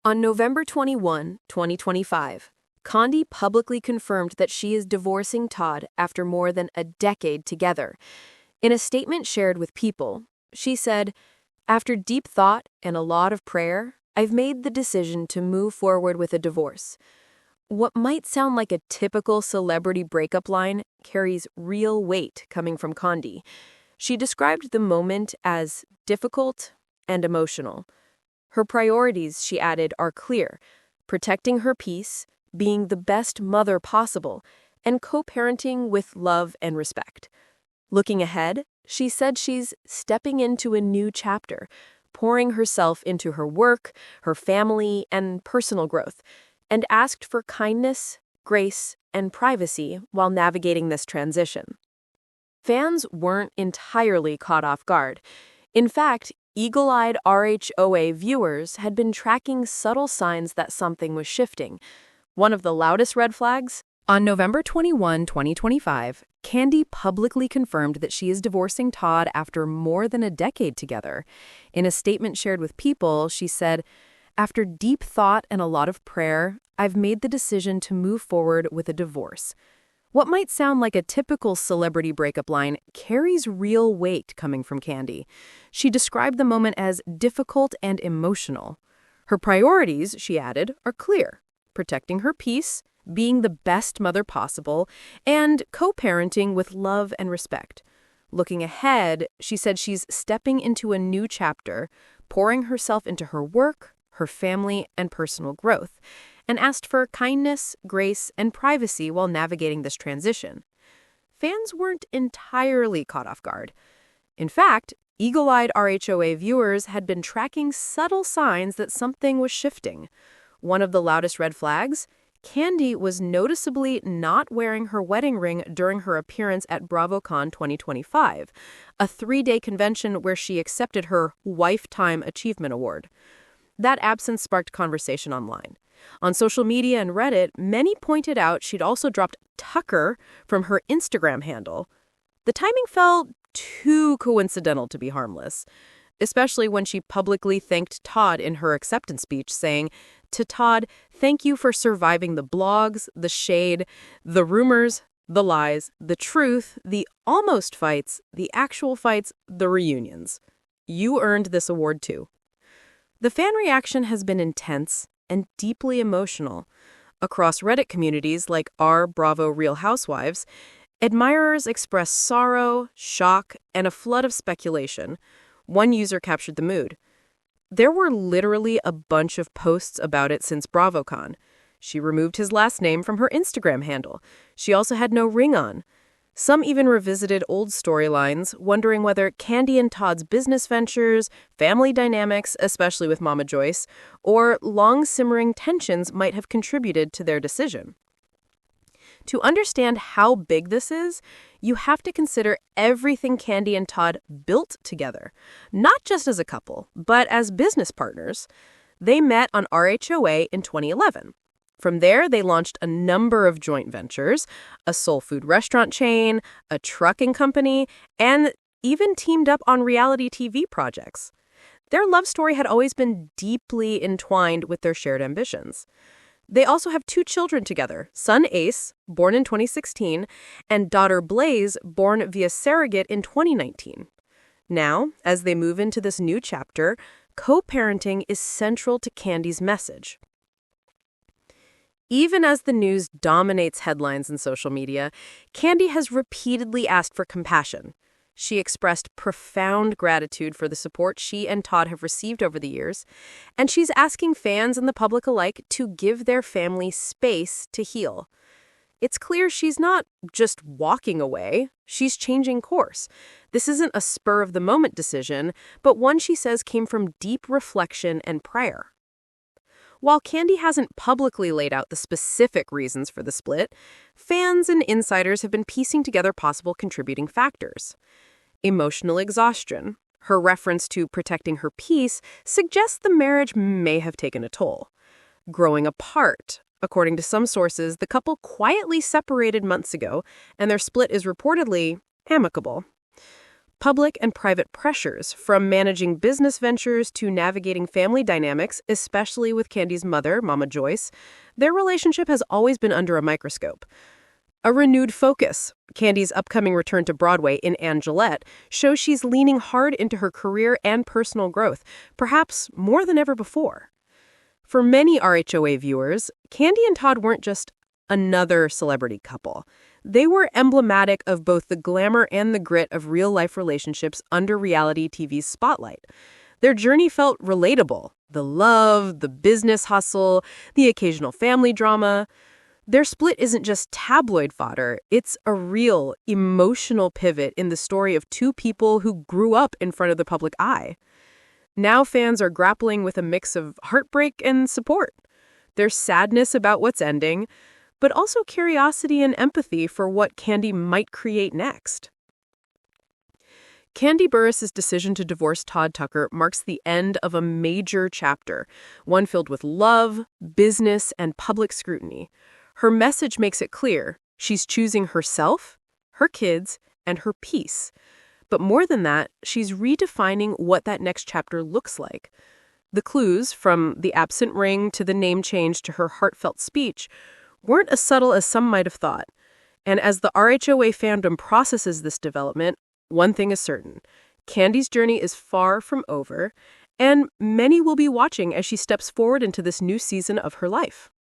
On November 21, 2025, Kandi publicly confirmed that she is divorcing Todd after more than a decade together. In a statement shared with People, she said, "After deep thought and a lot of prayer, I've made the decision to move forward with a divorce." What might sound like a typical celebrity breakup line carries real weight coming from Kandi. She described the moment as difficult and emotional. Her priorities, she added, are clear: protecting her peace, being the best mother possible, and co-parenting with love and respect. Looking ahead, she said she's stepping into a new chapter, pouring herself into her work, her family, and personal growth, and asked for kindness, grace, and privacy while navigating this transition. Fans weren't entirely caught off guard. In fact, eagle-eyed RHOA viewers had been tracking subtle signs that something was shifting. One of the loudest red flags? On November 21, 2025, Kandi publicly confirmed that she is divorcing Todd after more than a decade together. In a statement shared with People, she said, "After deep thought and a lot of prayer, I've made the decision to move forward with a divorce." What might sound like a typical celebrity breakup line carries real weight coming from Kandi. She described the moment as difficult and emotional. Her priorities, she added, are clear: protecting her peace, being the best mother possible, and co-parenting with love and respect. Looking ahead, she said she's stepping into a new chapter, pouring herself into her work, her family, and personal growth, and asked for kindness, grace, and privacy while navigating this transition. Fans weren't entirely caught off guard. In fact, eagle-eyed RHOA viewers had been tracking subtle signs that something was shifting. One of the loudest red flags? Kandi was noticeably not wearing her wedding ring during her appearance at BravoCon 2025, a 3-day convention where she accepted her Lifetime Achievement Award. That absence sparked conversation online. On social media and Reddit, many pointed out she'd also dropped Tucker from her Instagram handle. The timing felt too coincidental to be harmless, especially when she publicly thanked Todd in her acceptance speech, saying, "To Todd, thank you for surviving the blogs, the shade, the rumors, the lies, the truth, the almost fights, the actual fights, the reunions. You earned this award too." The fan reaction has been intense and deeply emotional. Across Reddit communities like r Bravo Real Housewives, admirers express sorrow, shock, and a flood of speculation. One user captured the mood. "There were literally a bunch of posts about it since BravoCon. She removed his last name from her Instagram handle. She also had no ring on." Some even revisited old storylines, wondering whether Kandi and Todd's business ventures, family dynamics, especially with Mama Joyce, or long-simmering tensions might have contributed to their decision. To understand how big this is, you have to consider everything Kandi and Todd built together, not just as a couple, but as business partners. They met on RHOA in 2011. From there, they launched a number of joint ventures, a soul food restaurant chain, a trucking company, and even teamed up on reality TV projects. Their love story had always been deeply entwined with their shared ambitions. They also have 2 children together, son Ace, born in 2016, and daughter Blaze, born via surrogate in 2019. Now, as they move into this new chapter, co-parenting is central to Kandi's message. Even as the news dominates headlines and social media, Kandi has repeatedly asked for compassion. She expressed profound gratitude for the support she and Todd have received over the years, and she's asking fans and the public alike to give their family space to heal. It's clear she's not just walking away, she's changing course. This isn't a spur-of-the-moment decision, but one she says came from deep reflection and prayer. While Kandi hasn't publicly laid out the specific reasons for the split, fans and insiders have been piecing together possible contributing factors. Emotional exhaustion. Her reference to protecting her peace suggests the marriage may have taken a toll. Growing apart. According to some sources, the couple quietly separated months ago, and their split is reportedly amicable. Public and private pressures, from managing business ventures to navigating family dynamics, especially with Kandi's mother, Mama Joyce, their relationship has always been under a microscope. A renewed focus, Kandi's upcoming return to Broadway in Angelette, shows she's leaning hard into her career and personal growth, perhaps more than ever before. For many RHOA viewers, Kandi and Todd weren't just another celebrity couple. They were emblematic of both the glamour and the grit of real-life relationships under reality TV's spotlight. Their journey felt relatable. The love, the business hustle, the occasional family drama. Their split isn't just tabloid fodder. It's a real, emotional pivot in the story of two people who grew up in front of the public eye. Now fans are grappling with a mix of heartbreak and support. There's sadness about what's ending, but also curiosity and empathy for what Kandi might create next. Kandi Burruss' decision to divorce Todd Tucker marks the end of a major chapter, one filled with love, business, and public scrutiny. Her message makes it clear she's choosing herself, her kids, and her peace. But more than that, she's redefining what that next chapter looks like. The clues, from the absent ring to the name change to her heartfelt speech, weren't as subtle as some might have thought. And as the RHOA fandom processes this development, one thing is certain. Kandi's journey is far from over, and many will be watching as she steps forward into this new season of her life.